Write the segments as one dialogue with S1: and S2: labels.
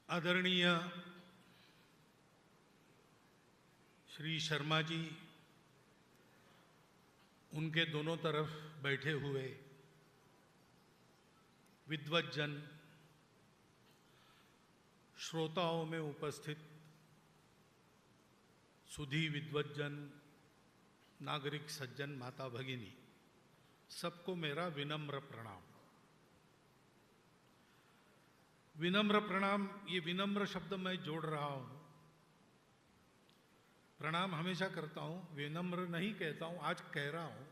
S1: आदरणीय श्री शर्मा जी, उनके दोनों तरफ बैठे हुए विद्वज्जन, श्रोताओं में उपस्थित सुधी विद्वज्जन, नागरिक सज्जन, माता भगिनी, सबको मेरा विनम्र प्रणाम। विनम्र प्रणाम, ये विनम्र शब्द मैं जोड़ रहा हूं। प्रणाम हमेशा करता हूं, विनम्र नहीं कहता हूं, आज कह रहा हूं,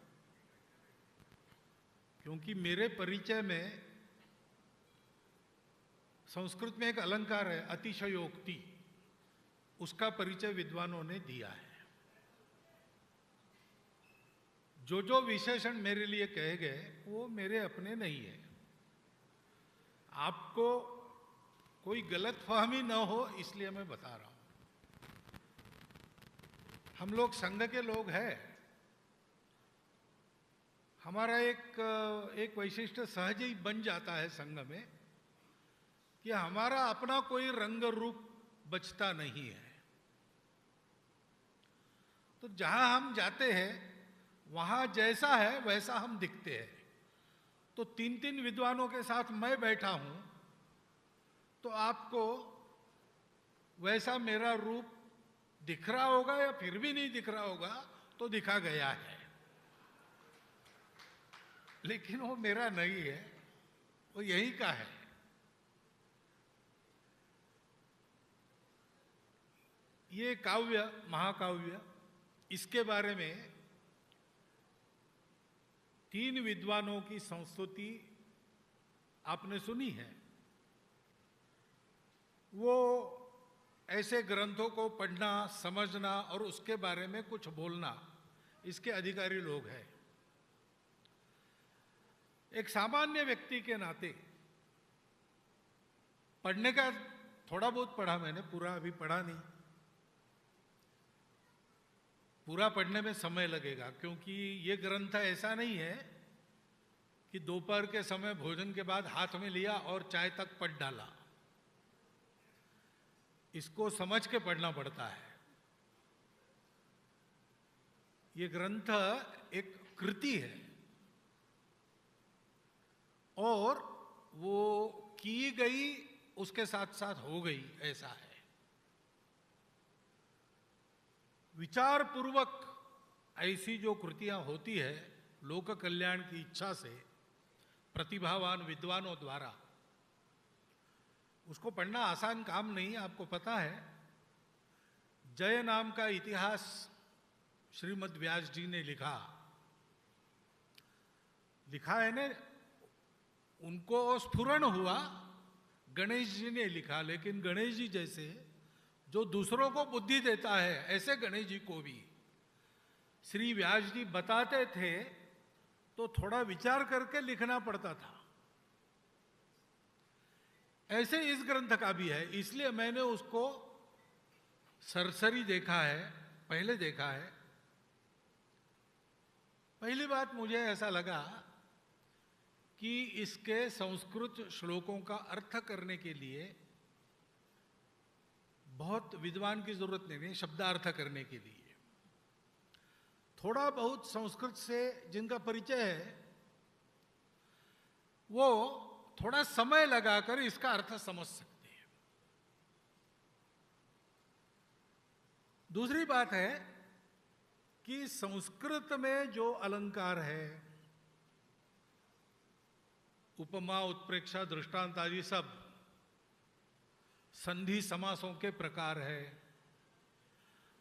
S1: क्योंकि मेरे परिचय में संस्कृत में एक अलंकार है अतिशयोक्ति, उसका परिचय विद्वानों ने दिया है। जो जो विशेषण मेरे लिए कहे गए वो मेरे अपने नहीं है। आपको कोई गलतफहमी न हो इसलिए मैं बता रहा हूं। हम लोग संघ के लोग हैं। हमारा एक वैशिष्ट्य सहज ही बन जाता है संघ में कि हमारा अपना कोई रंग रूप बचता नहीं है। तो जहां हम जाते हैं वहां जैसा है वैसा हम दिखते हैं। तो तीन तीन विद्वानों के साथ मैं बैठा हूं तो आपको वैसा मेरा रूप दिख रहा होगा या फिर भी नहीं दिख रहा होगा, तो दिखा गया है, लेकिन वो मेरा नहीं है, वो यही का है। ये काव्य, महाकाव्य, इसके बारे में तीन विद्वानों की संस्तुति आपने सुनी है। वो ऐसे ग्रंथों को पढ़ना, समझना और उसके बारे में कुछ बोलना, इसके अधिकारी लोग हैं। एक सामान्य व्यक्ति के नाते पढ़ने का थोड़ा बहुत पढ़ा मैंने, पूरा अभी पढ़ा नहीं। पूरा पढ़ने में समय लगेगा, क्योंकि ये ग्रंथ ऐसा नहीं है कि दोपहर के समय भोजन के बाद हाथ में लिया और चाय तक पढ़ डाला। इसको समझ के पढ़ना पड़ता है। ये ग्रंथ एक कृति है और वो की गई उसके साथ साथ हो गई, ऐसा है। विचार पूर्वक ऐसी जो कृतियां होती है लोक कल्याण की इच्छा से प्रतिभावान विद्वानों द्वारा, उसको पढ़ना आसान काम नहीं। आपको पता है, जय नाम का इतिहास श्रीमद् व्यास जी ने लिखा है ना, उनको स्फुरण हुआ, गणेश जी ने लिखा, लेकिन गणेश जी जैसे जो दूसरों को बुद्धि देता है, ऐसे गणेश जी को भी श्री व्यास जी बताते थे तो थोड़ा विचार करके लिखना पड़ता था। ऐसे इस ग्रंथ का भी है, इसलिए मैंने उसको सरसरी देखा है, पहले देखा है। पहली बात मुझे ऐसा लगा कि इसके संस्कृत श्लोकों का अर्थ करने के लिए बहुत विद्वान की जरूरत नहीं, शब्दार्थ करने के लिए थोड़ा बहुत संस्कृत से जिनका परिचय है वो थोड़ा समय लगाकर इसका अर्थ समझ सकते हैं। दूसरी बात है कि संस्कृत में जो अलंकार है, उपमा, उत्प्रेक्षा, दृष्टांत आदि सब, संधि समासों के प्रकार है,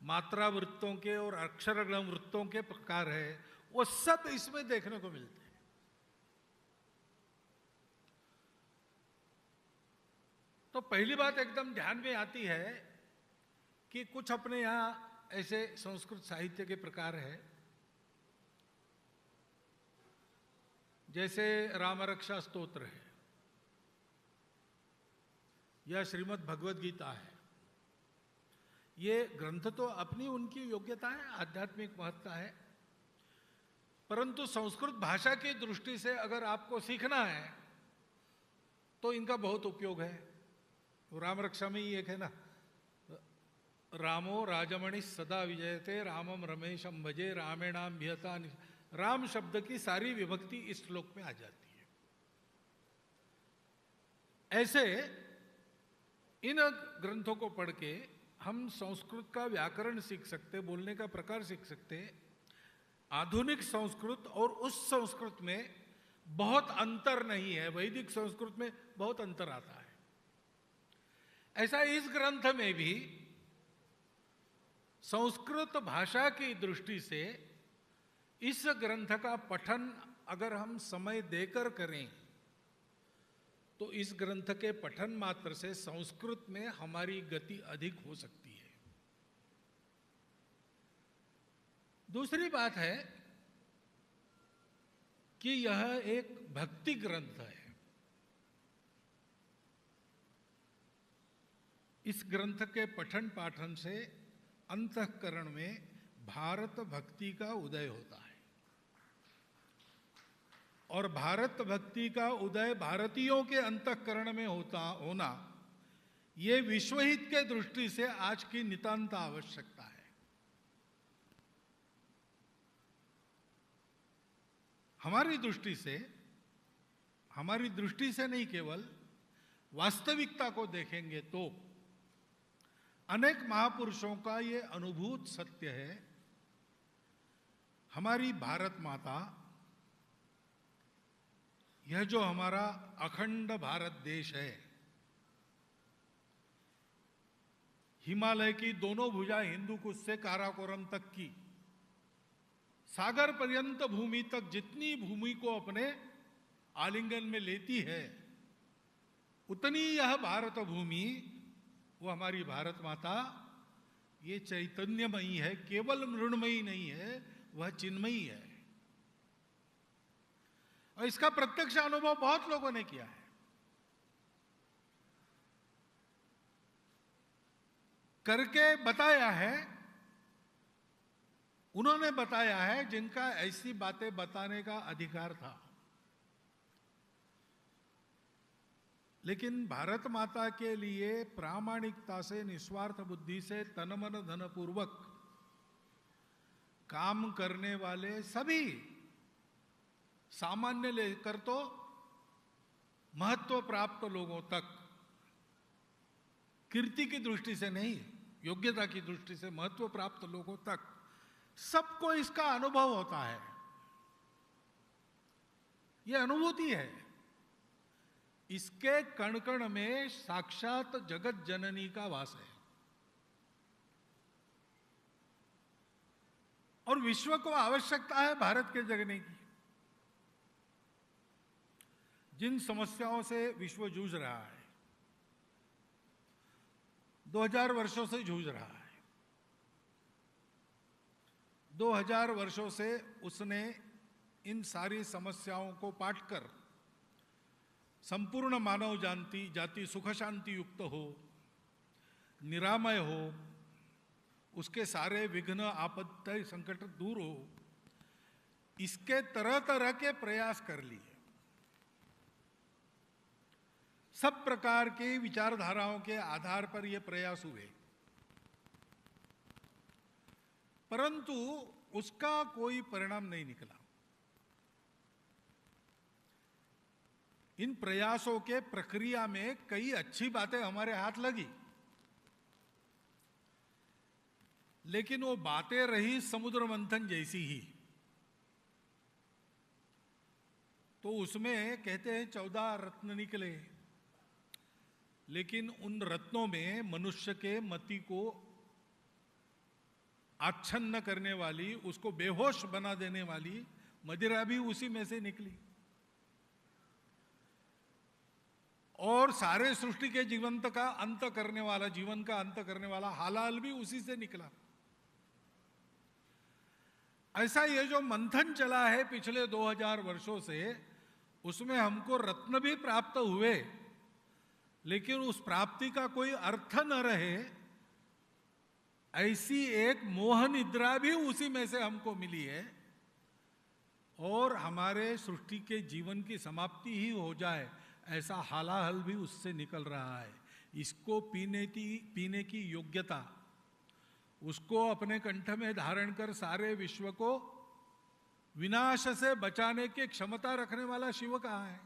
S1: मात्रा वृत्तों के और अक्षरगण वृत्तों के प्रकार है, वो सब इसमें देखने को मिलते हैं। तो पहली बात एकदम ध्यान में आती है कि कुछ अपने यहां ऐसे संस्कृत साहित्य के प्रकार है, जैसे रामरक्षा स्तोत्र है या श्रीमद् भगवद गीता है। ये ग्रंथ तो अपनी उनकी योग्यता है, आध्यात्मिक महत्ता है, परंतु संस्कृत भाषा की दृष्टि से अगर आपको सीखना है तो इनका बहुत उपयोग है। वो राम रक्षा में ही एक है ना, रामो राजमणि सदा विजयते रामम रमेशम भजे रामेणाम भियता। राम शब्द की सारी विभक्ति इस श्लोक में आ जाती है। ऐसे इन ग्रंथों को पढ़ के हम संस्कृत का व्याकरण सीख सकते, बोलने का प्रकार सीख सकते। आधुनिक संस्कृत और उस संस्कृत में बहुत अंतर नहीं है, वैदिक संस्कृत में बहुत अंतर आता है। ऐसा इस ग्रंथ में भी संस्कृत भाषा की दृष्टि से इस ग्रंथ का पठन अगर हम समय देकर करें तो इस ग्रंथ के पठन मात्र से संस्कृत में हमारी गति अधिक हो सकती है। दूसरी बात है कि यह एक भक्ति ग्रंथ है। इस ग्रंथ के पठन पाठन से अंतःकरण में भारत भक्ति का उदय होता है, और भारत भक्ति का उदय भारतीयों के अंतःकरण में होना ये विश्वहित के दृष्टि से आज की नितांत आवश्यकता है। हमारी दृष्टि से नहीं, केवल वास्तविकता को देखेंगे तो अनेक महापुरुषों का ये अनुभूत सत्य है। हमारी भारत माता, यह जो हमारा अखंड भारत देश है, हिमालय की दोनों भुजा हिंदू कुश से काराकोरम तक की, सागर पर्यंत भूमि तक जितनी भूमि को अपने आलिंगन में लेती है, उतनी यह भारत भूमि, वो हमारी भारत माता, ये चैतन्यमयी है, केवल मृण्मयी नहीं है, वह चिन्मयी है। और इसका प्रत्यक्ष अनुभव बहुत लोगों ने किया है। करके बताया है, उन्होंने बताया है जिनका ऐसी बातें बताने का अधिकार था। लेकिन भारत माता के लिए प्रामाणिकता से, निस्वार्थ बुद्धि से, तन मन धन पूर्वक काम करने वाले सभी, सामान्य लेकर तो महत्व प्राप्त लोगों तक, कीर्ति की दृष्टि से नहीं, योग्यता की दृष्टि से महत्व प्राप्त लोगों तक, सबको इसका अनुभव होता है। यह अनुभूति है। इसके कण कण में साक्षात जगत जननी का वास है। और विश्व को आवश्यकता है भारत के जगने की। जिन समस्याओं से विश्व जूझ रहा है, 2000 वर्षों से जूझ रहा है, 2000 वर्षों से उसने इन सारी समस्याओं को पाट कर संपूर्ण मानव जाति सुख शांति युक्त हो, निरामय हो, उसके सारे विघ्न आपत्ति संकट दूर हो, इसके तरह तरह के प्रयास कर लिए। सब प्रकार की विचारधाराओं के आधार पर ये प्रयास हुए, परंतु उसका कोई परिणाम नहीं निकला। इन प्रयासों के प्रक्रिया में कई अच्छी बातें हमारे हाथ लगी, लेकिन वो बातें रही समुद्र मंथन जैसी ही। तो उसमें कहते हैं 14 रत्न निकले, लेकिन उन रत्नों में मनुष्य के मति को आच्छन्न करने वाली, उसको बेहोश बना देने वाली मदिरा भी उसी में से निकली। और सारे सृष्टि के जीवंत का अंत करने वाला, जीवन का अंत करने वाला हालाल भी उसी से निकला। ऐसा ये जो मंथन चला है पिछले 2000 वर्षों से, उसमें हमको रत्न भी प्राप्त हुए, लेकिन उस प्राप्ति का कोई अर्थ न रहे, ऐसी एक मोह निद्रा भी उसी में से हमको मिली है। और हमारे सृष्टि के जीवन की समाप्ति ही हो जाए, ऐसा हालाहल भी उससे निकल रहा है। इसको पीने की योग्यता, उसको अपने कंठ में धारण कर सारे विश्व को विनाश से बचाने की क्षमता रखने वाला शिव कहाँ है?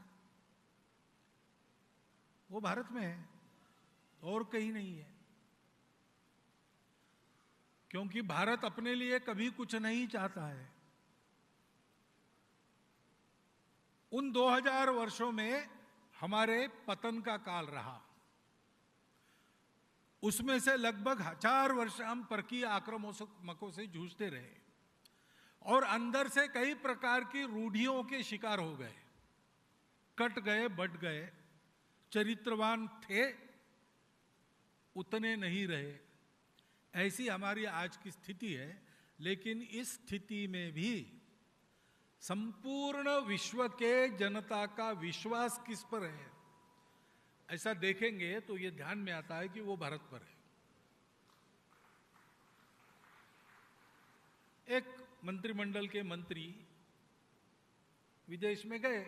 S1: वो भारत में है और कहीं नहीं है। क्योंकि भारत अपने लिए कभी कुछ नहीं चाहता है। उन 2000 वर्षों में हमारे पतन का काल रहा, उसमें से लगभग 1000 वर्ष हम परकीय आक्रामकों से जूझते रहे और अंदर से कई प्रकार की रूढ़ियों के शिकार हो गए, कट गए, बट गए, चरित्रवान थे उतने नहीं रहे। ऐसी हमारी आज की स्थिति है। लेकिन इस स्थिति में भी संपूर्ण विश्व के जनता का विश्वास किस पर है, ऐसा देखेंगे तो ये ध्यान में आता है कि वो भारत पर है। एक मंत्रिमंडल के मंत्री विदेश में गए,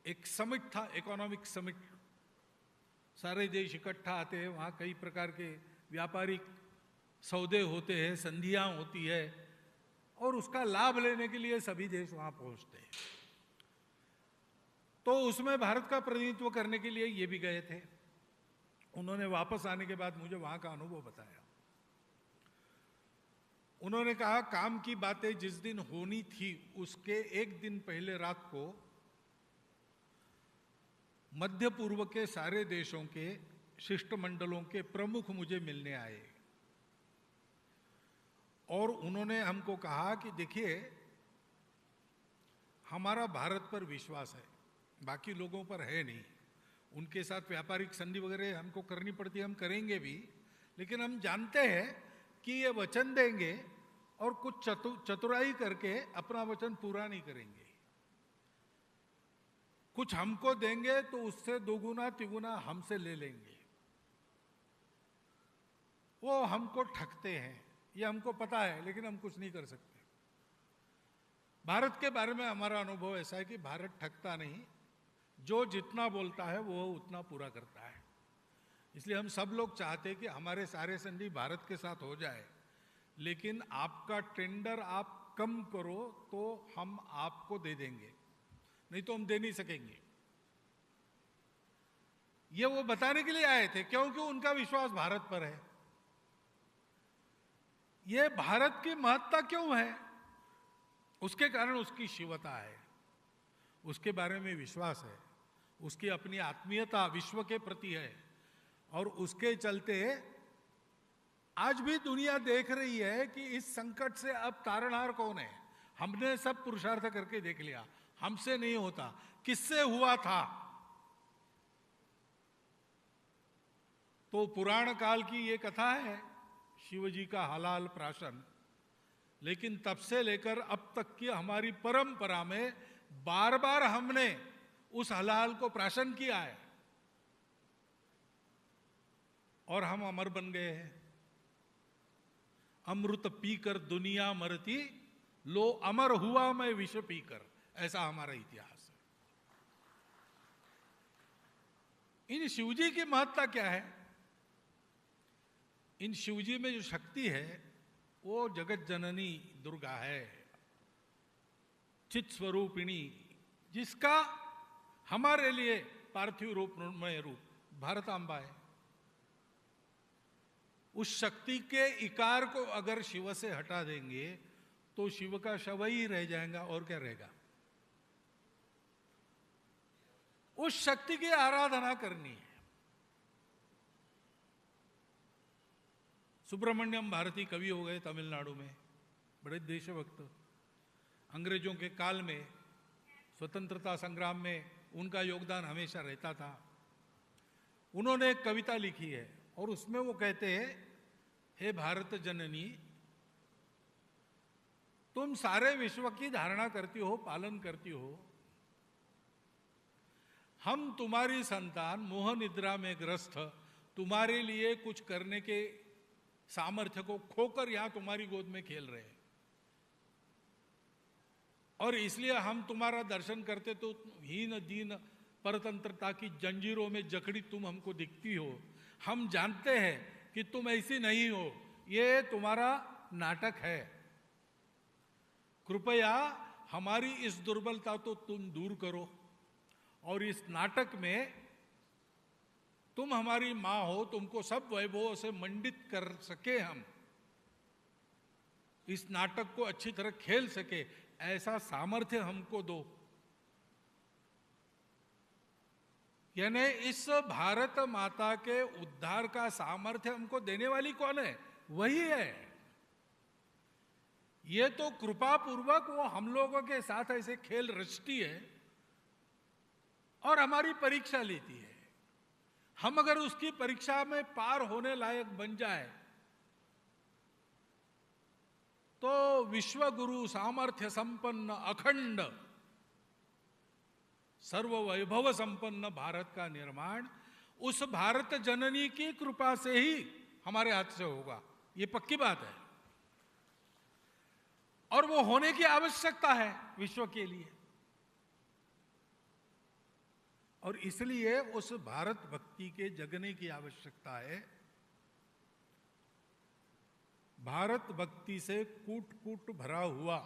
S1: एक समिट था, इकोनॉमिक समिट, सारे देश इकट्ठा आते हैं, वहां कई प्रकार के व्यापारिक सौदे होते हैं, संधियां होती है और उसका लाभ लेने के लिए सभी देश वहां पहुंचते हैं। तो उसमें भारत का प्रतिनिधित्व करने के लिए ये भी गए थे। उन्होंने वापस आने के बाद मुझे वहां का अनुभव बताया। उन्होंने कहा काम की बातें जिस दिन होनी थी उसके एक दिन पहले रात को मध्य पूर्व के सारे देशों के शिष्टमंडलों के प्रमुख मुझे मिलने आए और उन्होंने हमको कहा कि देखिए, हमारा भारत पर विश्वास है, बाकी लोगों पर है नहीं। उनके साथ व्यापारिक संधि वगैरह हमको करनी पड़ती है, हम करेंगे भी, लेकिन हम जानते हैं कि ये वचन देंगे और कुछ चतुराई करके अपना वचन पूरा नहीं करेंगे। कुछ हमको देंगे तो उससे दोगुना तिगुना हमसे ले लेंगे। वो हमको ठगते हैं, ये हमको पता है, लेकिन हम कुछ नहीं कर सकते। भारत के बारे में हमारा अनुभव ऐसा है कि भारत ठगता नहीं, जो जितना बोलता है वो उतना पूरा करता है। इसलिए हम सब लोग चाहते हैं कि हमारे सारे संधि भारत के साथ हो जाए, लेकिन आपका टेंडर आप कम करो तो हम आपको दे देंगे, नहीं तो हम दे नहीं सकेंगे। ये वो बताने के लिए आए थे, क्योंकि उनका विश्वास भारत पर है। ये भारत की महत्ता क्यों है? उसके कारण उसकी शिवता है, उसके बारे में विश्वास है, उसकी अपनी आत्मीयता विश्व के प्रति है और उसके चलते आज भी दुनिया देख रही है कि इस संकट से अब तारणहार कौन है। हमने सब पुरुषार्थ करके देख लिया, हमसे नहीं होता, किससे हुआ था? तो पुराण काल की ये कथा है शिवजी का हलाल प्राशन, लेकिन तब से लेकर अब तक की हमारी परंपरा में बार बार हमने उस हलाल को प्राशन किया है और हम अमर बन गए हैं। अमृत पीकर दुनिया मरती, लो अमर हुआ मैं विष पीकर, ऐसा हमारा इतिहास है। इन शिवजी की महत्ता क्या है? इन शिवजी में जो शक्ति है वो जगत जननी दुर्गा है, चित स्वरूपिणी, जिसका हमारे लिए पार्थिव रूप मृण्मय रूप भारतांबा है। उस शक्ति के इकार को अगर शिव से हटा देंगे तो शिव का शव ही रह जाएगा, और क्या रहेगा? उस शक्ति की आराधना करनी है। सुब्रमण्यम भारती कवि हो गए तमिलनाडु में, बड़े देशभक्त। अंग्रेजों के काल में स्वतंत्रता संग्राम में उनका योगदान हमेशा रहता था। उन्होंने एक कविता लिखी है और उसमें वो कहते हैं, हे भारत जननी, तुम सारे विश्व की धारणा करती हो, पालन करती हो। हम तुम्हारी संतान मोह निद्रा में ग्रस्त, तुम्हारे लिए कुछ करने के सामर्थ्य को खोकर यहां तुम्हारी गोद में खेल रहे हैं, और इसलिए हम तुम्हारा दर्शन करते तो हीन दीन परतंत्रता की जंजीरों में जकड़ी तुम हमको दिखती हो, हम जानते हैं कि तुम ऐसी नहीं हो, ये तुम्हारा नाटक है। कृपया हमारी इस दुर्बलता तो तुम दूर करो और इस नाटक में तुम हमारी मां हो, तुमको सब वैभवों से मंडित कर सके, हम इस नाटक को अच्छी तरह खेल सके, ऐसा सामर्थ्य हमको दो। यानी इस भारत माता के उद्धार का सामर्थ्य हमको देने वाली कौन है? वही है। ये तो कृपा पूर्वक वो हम लोगों के साथ ऐसे खेल रचती है और हमारी परीक्षा लेती है। हम अगर उसकी परीक्षा में पार होने लायक बन जाए तो विश्व गुरु सामर्थ्य संपन्न अखंड सर्व वैभव संपन्न भारत का निर्माण उस भारत जननी की कृपा से ही हमारे हाथ से होगा, ये पक्की बात है। और वो होने की आवश्यकता है विश्व के लिए। और इसलिए उस भारत भक्ति के जगने की आवश्यकता है। भारत भक्ति से कूट कूट भरा हुआ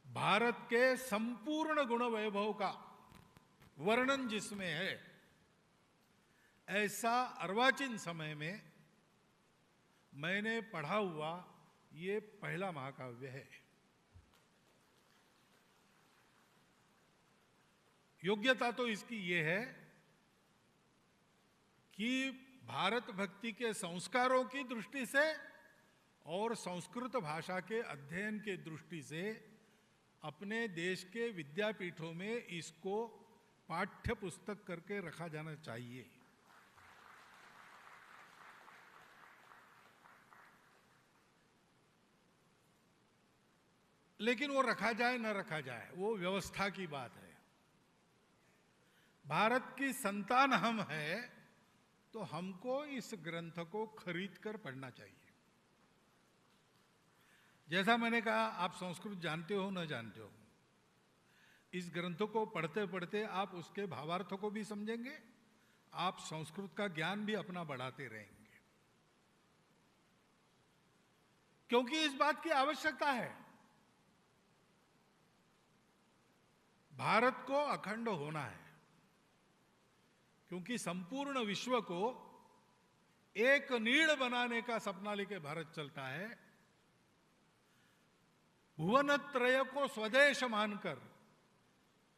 S1: भारत के संपूर्ण गुण वैभव का वर्णन जिसमें है, ऐसा अर्वाचीन समय में मैंने पढ़ा हुआ ये पहला महाकाव्य है। योग्यता तो इसकी ये है कि भारत भक्ति के संस्कारों की दृष्टि से और संस्कृत भाषा के अध्ययन के दृष्टि से अपने देश के विद्यापीठों में इसको पाठ्य पुस्तक करके रखा जाना चाहिए। लेकिन वो रखा जाए न रखा जाए वो व्यवस्था की बात है। भारत की संतान हम हैं तो हमको इस ग्रंथ को खरीद कर पढ़ना चाहिए। जैसा मैंने कहा, आप संस्कृत जानते हो न जानते हो, इस ग्रंथ को पढ़ते पढ़ते आप उसके भावार्थ को भी समझेंगे, आप संस्कृत का ज्ञान भी अपना बढ़ाते रहेंगे, क्योंकि इस बात की आवश्यकता है। भारत को अखंड होना है, क्योंकि संपूर्ण विश्व को एक नीड़ बनाने का सपना लेके भारत चलता है। भुवनत्रय को स्वदेश मानकर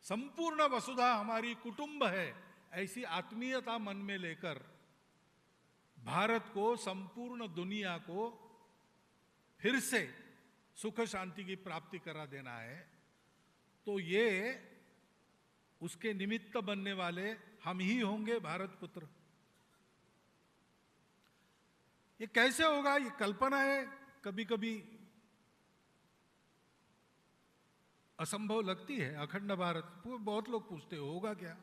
S1: संपूर्ण वसुधा हमारी कुटुंब है, ऐसी आत्मीयता मन में लेकर भारत को संपूर्ण दुनिया को फिर से सुख शांति की प्राप्ति करा देना है। तो ये उसके निमित्त बनने वाले हम ही होंगे, भारत पुत्र। ये कैसे होगा? ये कल्पना है, कभी कभी असंभव लगती है। अखंड भारत, बहुत लोग पूछते होगा क्या?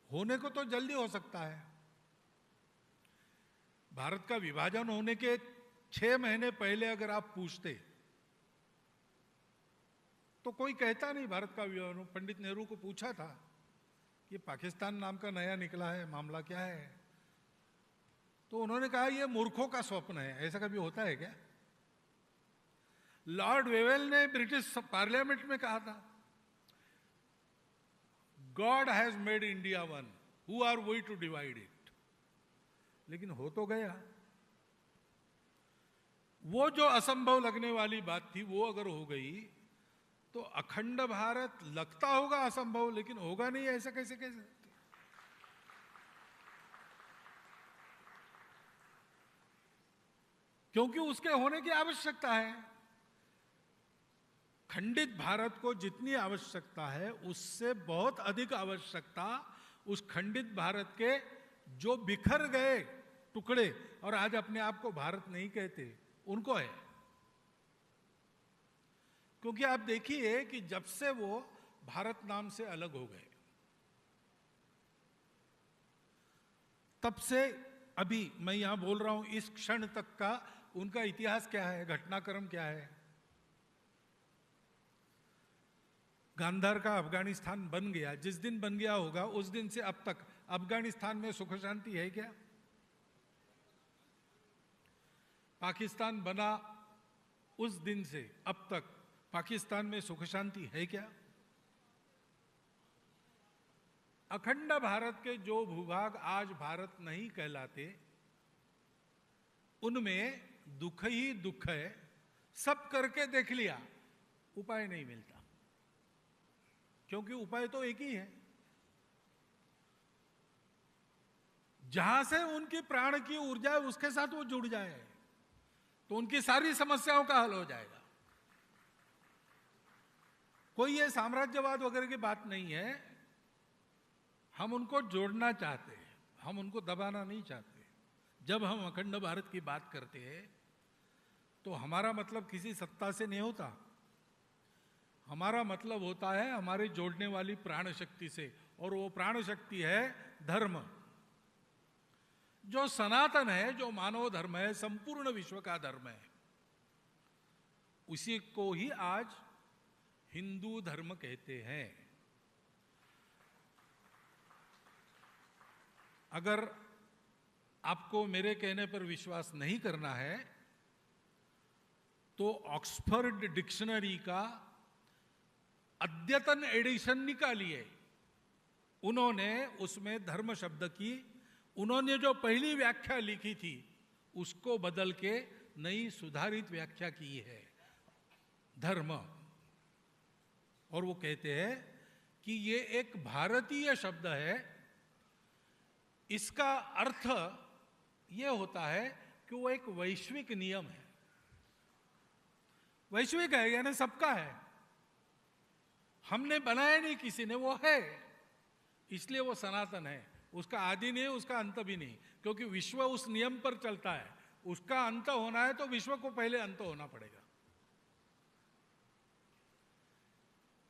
S1: होने को तो जल्दी हो सकता है। भारत का विभाजन होने के 6 महीने पहले अगर आप पूछते तो कोई कहता नहीं भारत का विभाजन। पंडित नेहरू को पूछा था कि पाकिस्तान नाम का नया निकला है, मामला क्या है? तो उन्होंने कहा ये मूर्खों का स्वप्न है। ऐसा कभी होता है क्या? लॉर्ड वेवेल ने ब्रिटिश पार्लियामेंट में कहा था, God has made India one, who are we to divide it. लेकिन हो तो गया। वो जो असंभव लगने वाली बात थी वो अगर हो गई तो अखंड भारत लगता होगा असंभव, लेकिन होगा नहीं। ऐसा कैसे कह सकते? क्योंकि उसके होने की आवश्यकता है। खंडित भारत को जितनी आवश्यकता है उससे बहुत अधिक आवश्यकता उस खंडित भारत के जो बिखर गए टुकड़े और आज अपने आप को भारत नहीं कहते उनको है। क्योंकि आप देखिए कि जब से वो भारत नाम से अलग हो गए तब से अभी मैं यहां बोल रहा हूं इस क्षण तक का उनका इतिहास क्या है, घटनाक्रम क्या है? गांधार का अफगानिस्तान बन गया, जिस दिन बन गया होगा उस दिन से अब तक अफगानिस्तान में सुख शांति है क्या? पाकिस्तान बना उस दिन से अब तक पाकिस्तान में सुख शांति है क्या? अखंड भारत के जो भूभाग आज भारत नहीं कहलाते, उनमें दुख ही दुख है। सब करके देख लिया, उपाय नहीं मिलता, क्योंकि उपाय तो एक ही है। जहां से उनकी प्राण की ऊर्जा है उसके साथ वो जुड़ जाए तो उनकी सारी समस्याओं का हल हो जाएगा। कोई ये साम्राज्यवाद वगैरह की बात नहीं है। हम उनको जोड़ना चाहते हैं, हम उनको दबाना नहीं चाहते। जब हम अखंड भारत की बात करते हैं तो हमारा मतलब किसी सत्ता से नहीं होता, हमारा मतलब होता है हमारे जोड़ने वाली प्राण शक्ति से, और वो प्राण शक्ति है धर्म, जो सनातन है, जो मानव धर्म है, संपूर्ण विश्व का धर्म है। उसी को ही आज हिंदू धर्म कहते हैं। अगर आपको मेरे कहने पर विश्वास नहीं करना है तो ऑक्सफोर्ड डिक्शनरी का अद्यतन एडिशन निकालिए। उन्होंने उसमें धर्म शब्द की, उन्होंने जो पहली व्याख्या लिखी थी उसको बदल के नई सुधारित व्याख्या की है धर्म। और वो कहते हैं कि ये एक भारतीय शब्द है। इसका अर्थ ये होता है कि वो एक वैश्विक नियम है। वैश्विक है यानी सबका है, हमने बनाया नहीं, किसी ने, वो है, इसलिए वो सनातन है। उसका आदि नहीं, उसका अंत भी नहीं, क्योंकि विश्व उस नियम पर चलता है। उसका अंत होना है तो विश्व को पहले अंत होना पड़ेगा।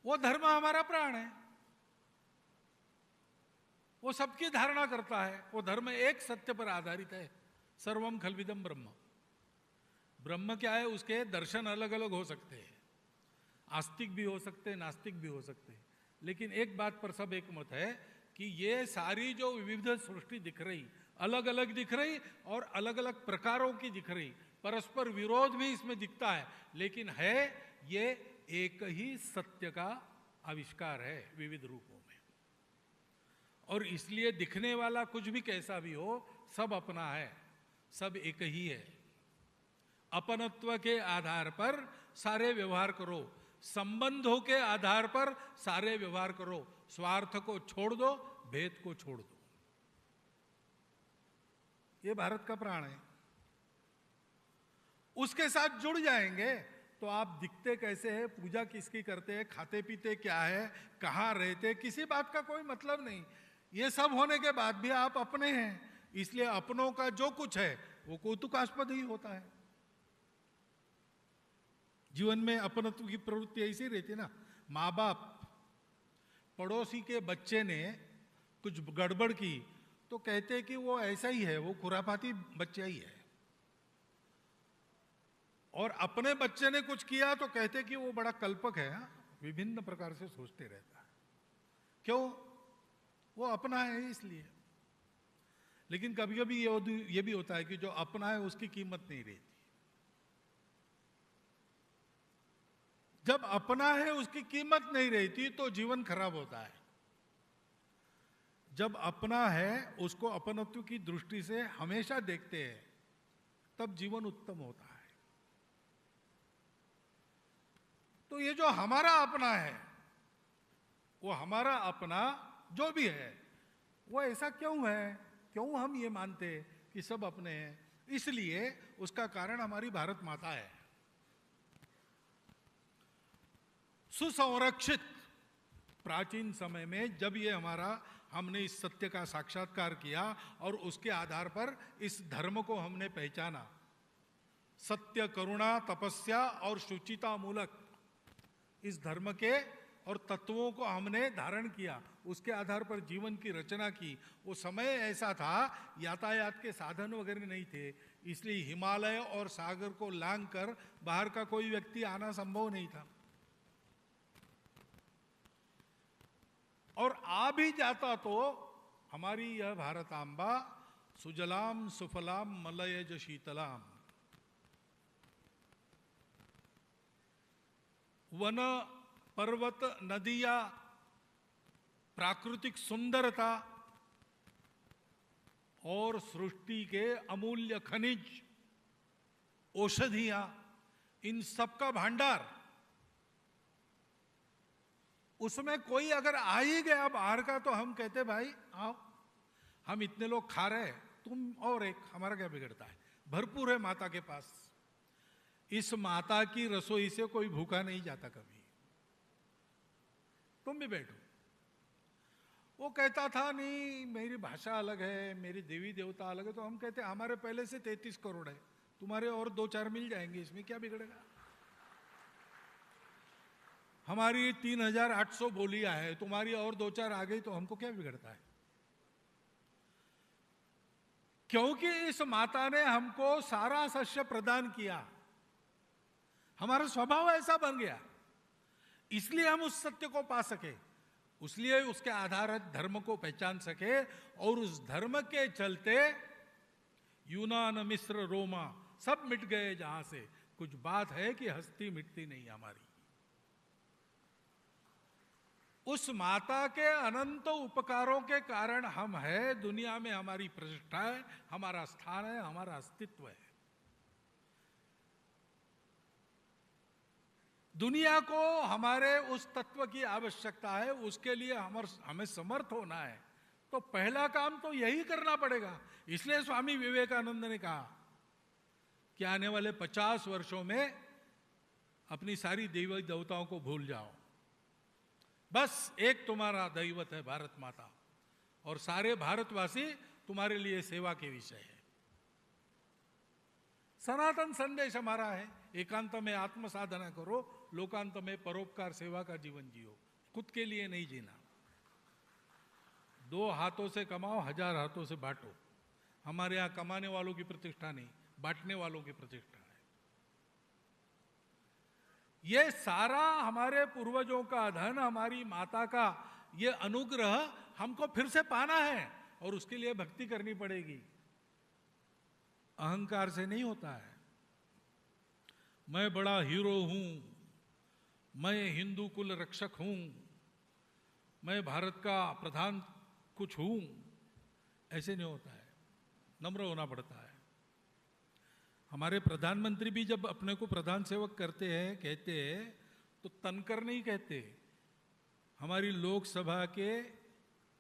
S1: वो धर्म हमारा प्राण है, वो सबकी धारणा करता है। वो धर्म एक सत्य पर आधारित है, सर्वम खल्विदम ब्रह्म। ब्रह्म क्या है, उसके दर्शन अलग अलग हो सकते हैं, आस्तिक भी हो सकते हैं, नास्तिक भी हो सकते हैं, लेकिन एक बात पर सब एक मत है कि ये सारी जो विविध सृष्टि दिख रही, अलग अलग दिख रही और अलग अलग प्रकारों की दिख रही, परस्पर विरोध भी इसमें दिखता है, लेकिन है ये एक ही सत्य का आविष्कार है विविध रूपों में। और इसलिए दिखने वाला कुछ भी कैसा भी हो, सब अपना है, सब एक ही है। अपनत्व के आधार पर सारे व्यवहार करो, संबंधों के आधार पर सारे व्यवहार करो, स्वार्थ को छोड़ दो, भेद को छोड़ दो। ये भारत का प्राण है। उसके साथ जुड़ जाएंगे तो आप दिखते कैसे हैं, पूजा किसकी करते हैं, खाते पीते क्या है, कहां रहते, किसी बात का कोई मतलब नहीं। ये सब होने के बाद भी आप अपने हैं, इसलिए अपनों का जो कुछ है वो कौतुकास्पद ही होता है। जीवन में अपनत्व की प्रवृत्ति ऐसी रहती है ना। माँ बाप पड़ोसी के बच्चे ने कुछ गड़बड़ की तो कहते कि वो ऐसा ही है, वो खुरापाती बच्चा ही है, और अपने बच्चे ने कुछ किया तो कहते कि वो बड़ा कल्पक है। विभिन्न प्रकार से सोचते रहता है। क्यों? वो अपना है इसलिए। लेकिन कभी कभी ये भी होता है कि जो अपना है उसकी कीमत नहीं रहती। जब अपना है उसकी कीमत नहीं रहती तो जीवन खराब होता है। जब अपना है उसको अपनत्व की दृष्टि से हमेशा देखते हैं, तब जीवन उत्तम होता है। तो ये जो हमारा अपना है, वो हमारा अपना जो भी है, वो ऐसा क्यों है, क्यों हम ये मानते हैं कि सब अपने हैं? इसलिए उसका कारण हमारी भारत माता है। सुसंरक्षित प्राचीन समय में जब ये हमने इस सत्य का साक्षात्कार किया और उसके आधार पर इस धर्म को हमने पहचाना, सत्य, करुणा, तपस्या और शुचिता मूलक इस धर्म के और तत्वों को हमने धारण किया, उसके आधार पर जीवन की रचना की। वो समय ऐसा था, यातायात के साधन वगैरह नहीं थे, इसलिए हिमालय और सागर को लांघकर बाहर का कोई व्यक्ति आना संभव नहीं था। और आ भी जाता तो हमारी यह भारतांबा सुजलाम सुफलाम मलयज शीतलाम, वन पर्वत नदियां, प्राकृतिक सुंदरता और सृष्टि के अमूल्य खनिज, औषधियां, इन सब का भंडार, उसमें कोई अगर आ ही गया बाहर का तो हम कहते भाई आओ, हम इतने लोग खा रहे हैं, तुम और एक, हमारा क्या बिगड़ता है, भरपूर है माता के पास। इस माता की रसोई से कोई भूखा नहीं जाता कभी, तुम भी बैठो। वो कहता था नहीं मेरी भाषा अलग है, मेरी देवी देवता अलग है, तो हम कहते हमारे पहले से 33 करोड़ है, तुम्हारे और 2-4 मिल जाएंगे, इसमें क्या बिगड़ेगा। हमारी 3800 बोलियां है, तुम्हारी और 2-4 आ गई तो हमको क्या बिगड़ता है। क्योंकि इस माता ने हमको सारा शस्य प्रदान किया, हमारा स्वभाव ऐसा बन गया, इसलिए हम उस सत्य को पा सके, इसलिए उसके आधारित धर्म को पहचान सके, और उस धर्म के चलते यूनान मिस्र रोमा सब मिट गए जहां से। कुछ बात है कि हस्ती मिटती नहीं हमारी। उस माता के अनंत उपकारों के कारण हम हैं, दुनिया में हमारी प्रतिष्ठा है, हमारा स्थान है, हमारा अस्तित्व है। दुनिया को हमारे उस तत्व की आवश्यकता है, उसके लिए हमें समर्थ होना है, तो पहला काम तो यही करना पड़ेगा। इसलिए स्वामी विवेकानंद ने कहा कि आने वाले 50 वर्षों में अपनी सारी देवी देवताओं को भूल जाओ, बस एक तुम्हारा दैवत है भारत माता, और सारे भारतवासी तुम्हारे लिए सेवा के विषय है। सनातन संदेश हमारा है, एकांत में आत्म साधना करो, लोकांत में परोपकार सेवा का जीवन जियो, खुद के लिए नहीं जीना। 2 हाथों से कमाओ, 1000 हाथों से बांटो। हमारे यहां कमाने वालों की प्रतिष्ठा नहीं, बांटने वालों की प्रतिष्ठा है। ये सारा हमारे पूर्वजों का धन, हमारी माता का ये अनुग्रह हमको फिर से पाना है, और उसके लिए भक्ति करनी पड़ेगी। अहंकार से नहीं होता है। मैं बड़ा हीरो हूं, मैं हिंदू कुल रक्षक हूं, मैं भारत का प्रधान कुछ हूं, ऐसे नहीं होता है। नम्र होना पड़ता है। हमारे प्रधानमंत्री भी जब अपने को प्रधान सेवक करते हैं, कहते हैं, तो तनकर नहीं कहते। हमारी लोकसभा के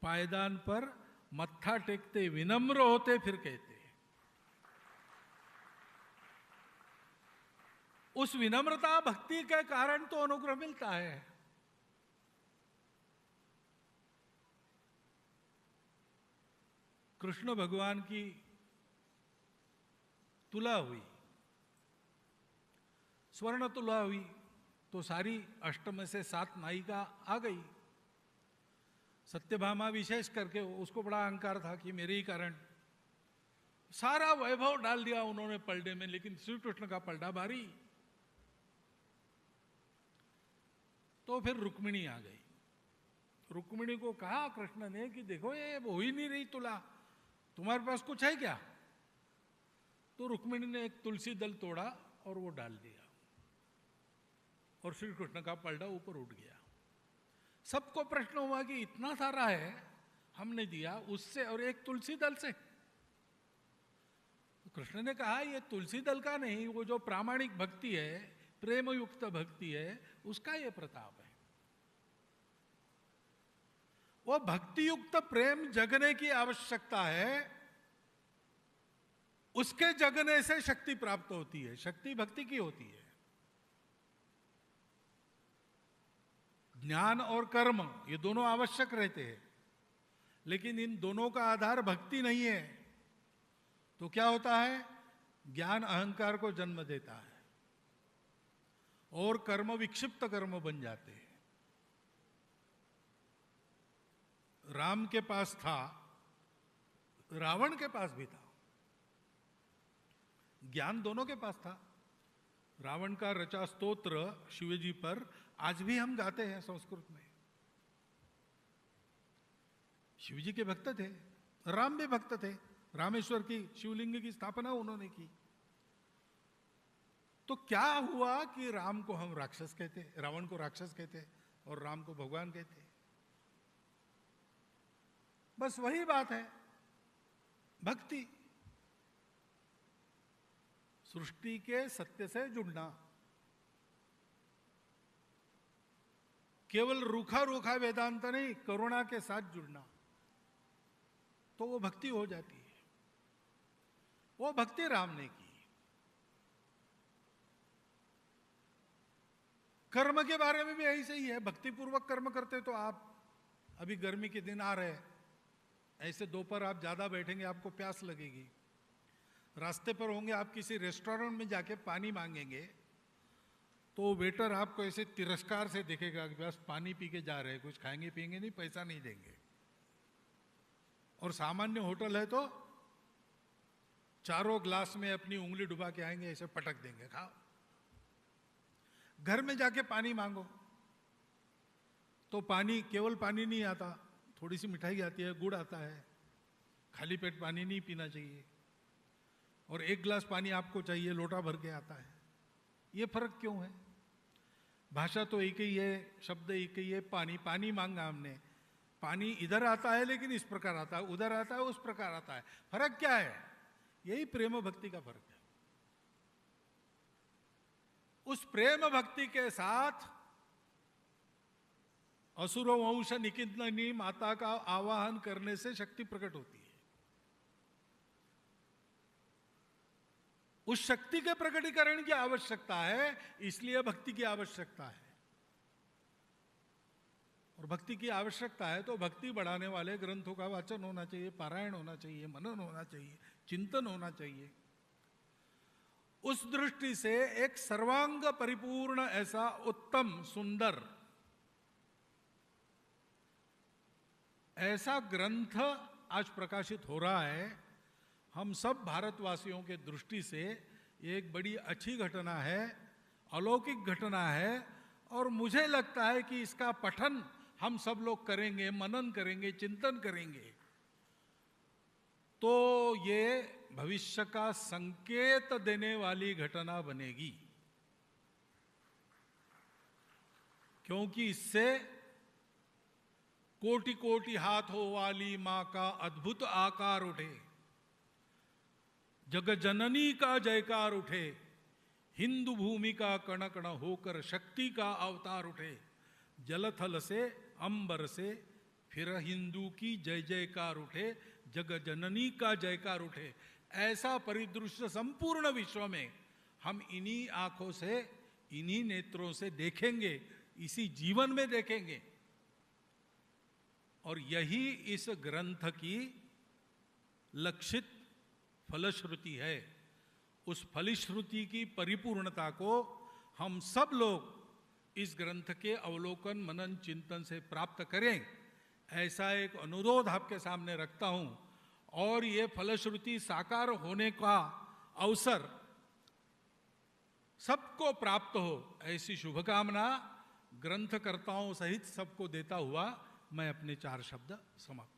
S1: पायदान पर मत्था टेकते, विनम्र होते, फिर कहते। उस विनम्रता भक्ति के कारण तो अनुग्रह मिलता है। कृष्ण भगवान की तुला हुई, स्वर्ण तुला हुई, तो सारी अष्टम से 7 नायिका आ गई। सत्यभामा विशेष करके, उसको बड़ा अहंकार था कि मेरे ही कारण सारा वैभव डाल दिया उन्होंने पलड़े में, लेकिन श्री कृष्ण का पलड़ा भारी। तो फिर रुक्मिणी आ गई। रुक्मिणी को कहा कृष्ण ने कि देखो ये हो ही नहीं रही तुला, तुम्हारे पास कुछ है क्या। तो रुक्मिणी ने एक तुलसी दल तोड़ा और वो डाल दिया, और श्री कृष्ण का पलड़ा ऊपर उठ गया। सबको प्रश्न हुआ कि इतना सारा है, हमने दिया उससे और एक तुलसी दल से। तो कृष्ण ने कहा ये तुलसी दल का नहीं, वो जो प्रामाणिक भक्ति है, प्रेम युक्त भक्ति है, उसका ये प्रताप है। वो भक्ति युक्त प्रेम जगने की आवश्यकता है, उसके जगने से शक्ति प्राप्त होती है। शक्ति भक्ति की होती है। ज्ञान और कर्म ये दोनों आवश्यक रहते हैं, लेकिन इन दोनों का आधार भक्ति नहीं है, तो क्या होता है, ज्ञान अहंकार को जन्म देता है और कर्म विक्षिप्त कर्म बन जाते हैं। राम के पास था, रावण के पास भी था, ज्ञान दोनों के पास था। रावण का रचा स्तोत्र शिवजी पर आज भी हम गाते हैं संस्कृत में। शिव जी के भक्त थे, राम भी भक्त थे, रामेश्वर की शिवलिंग की स्थापना उन्होंने की। तो क्या हुआ कि राम को हम राक्षस कहते, रावण को राक्षस कहते और राम को भगवान कहते? बस वही बात है, भक्ति, सृष्टि के सत्य से जुड़ना। केवल रूखा रूखा वेदांत नहीं, करुणा के साथ जुड़ना, तो वो भक्ति हो जाती है। वो भक्ति राम ने की। कर्म के बारे में भी ऐसे ही है, भक्ति पूर्वक कर्म करते तो आप, अभी गर्मी के दिन आ रहे हैं, ऐसे दोपहर आप ज्यादा बैठेंगे, आपको प्यास लगेगी, रास्ते पर होंगे, आप किसी रेस्टोरेंट में जाके पानी मांगेंगे तो वेटर आपको ऐसे तिरस्कार से देखेगा कि बस पानी पी के जा रहे हैं, कुछ खाएंगे पिएंगे नहीं, पैसा नहीं देंगे। और सामान्य होटल है तो चारों ग्लास में अपनी उंगली डुबा के आएंगे, ऐसे पटक देंगे, खाओ। घर में जाके पानी मांगो तो पानी, केवल पानी नहीं आता, थोड़ी सी मिठाई आती है, गुड़ आता है, खाली पेट पानी नहीं पीना चाहिए, और एक गिलास पानी आपको चाहिए, लोटा भर के आता है। ये फर्क क्यों है? भाषा तो एक ही है, शब्द एक ही है, पानी, पानी मांगा हमने, पानी इधर आता है लेकिन इस प्रकार आता है, उधर आता है उस प्रकार आता है, फर्क क्या है? यही प्रेम भक्ति का फर्क है। उस प्रेम भक्ति के साथ असुर वंश निकितनी माता का आवाहन करने से शक्ति प्रकट होती है। उस शक्ति के प्रकटीकरण की आवश्यकता है, इसलिए भक्ति की आवश्यकता है। और भक्ति की आवश्यकता है तो भक्ति बढ़ाने वाले ग्रंथों का वाचन होना चाहिए, पारायण होना चाहिए, मनन होना चाहिए, चिंतन होना चाहिए। उस दृष्टि से एक सर्वांग परिपूर्ण ऐसा उत्तम सुंदर ऐसा ग्रंथ आज प्रकाशित हो रहा है। हम सब भारतवासियों के दृष्टि से ये एक बड़ी अच्छी घटना है, अलौकिक घटना है, और मुझे लगता है कि इसका पठन हम सब लोग करेंगे, मनन करेंगे, चिंतन करेंगे तो ये भविष्य का संकेत देने वाली घटना बनेगी। क्योंकि इससे कोटि कोटि हाथों वाली मां का अद्भुत आकार उठे, जग जननी का जयकार उठे, हिंदू भूमि का कण कण होकर शक्ति का अवतार उठे, जलथल से अंबर से फिर हिंदू की जय जयकार उठे, जग जननी का जयकार उठे। ऐसा परिदृश्य संपूर्ण विश्व में हम इन्हीं आंखों से, इन्हीं नेत्रों से देखेंगे, इसी जीवन में देखेंगे। और यही इस ग्रंथ की लक्षित फलश्रुति है। उस फलश्रुति की परिपूर्णता को हम सब लोग इस ग्रंथ के अवलोकन, मनन, चिंतन से प्राप्त करें, ऐसा एक अनुरोध आपके सामने रखता हूं। और ये फलश्रुति साकार होने का अवसर सबको प्राप्त हो, ऐसी शुभकामना ग्रंथकर्ताओं सहित सबको देता हुआ मैं अपने 4 शब्द समाप्त